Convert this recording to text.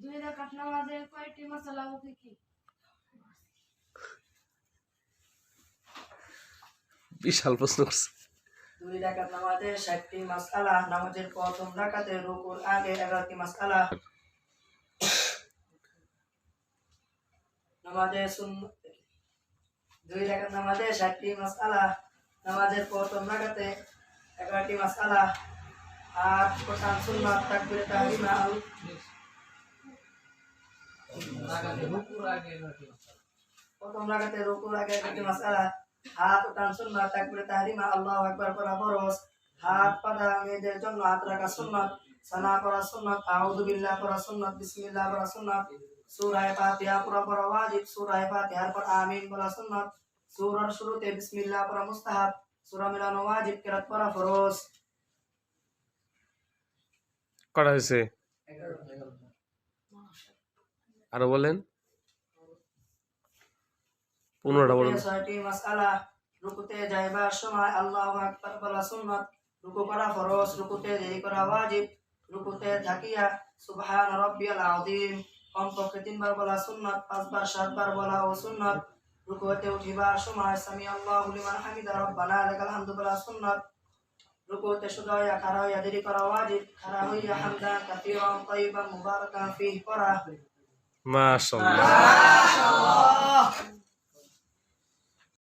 দুই রাকাত নামাজে কয়টি মাসালা কি? বিশাল প্রশ্ন করছে। দুই রাকাত নামাজে 60টি মাসআলা। নামাজের প্রথম রাকাতে রুকুর আগে 11টি মাসআলা। দুই রাকাত নামাজে 60টি মাসআলা। নামাজের প্রথম রাকাতে 11টি মাসআলা। আর প্রধান সুন্নাত তাকবীরে তাহরিমা প্রথম রাকাতে রুকুর আগে 11টি মাসআলা। হাত উঠান সুন্নাত তাকবীরে তাহরিমা আল্লাহু আকবার পড়া ফরজ। হাত পাদা মেয়েদের জন্য হাত রাখা সুন্নাত। সানা পড়া সুন্নাত। আউযু বিল্লাহ পড়া সুন্নাত। বিসমিল্লাহ পড়া সুন্নাত। সূরা ফাতিহা পড়া ওয়াজিব। সূরা ফাতিহার পর আমিন বলা সুন্নাত। সূরার শুরুতে বিসমিল্লাহ পড়া মুস্তাহাব। সূরা মিলানো ওয়াজিব। কিরাত পড়া ফরজ। করা হয়েছে, আরো বলেন। 15টা বলেন। 6টি মাসআলা। রুকুতে যাইবার সময় আল্লাহু আকবার বলা সুন্নাত। রুকু করা ফরজ। রুকুতে দেরি করা ওয়াজিব। রুকুতে থাকিয়া সুবহান রাব্বিয়াল আযীম কমপক্ষে 3 বার বলা সুন্নাত। 5 বার 7 বার বলা ও সুন্নাত। রুকুতে উঠিবার সময় সামি আল্লাহু লিমান হামিদা রব্বানা লাকাল হামদু বলা সুন্নাত। রুকুতে সোজা হইয়া খাড়া হইয়া দেরি করা ওয়াজিব। খাড়া হইয়া হামদান কাসীরান তাইয়িবান মুবারাকান ফীহি পড়া। মাশাআল্লাহ।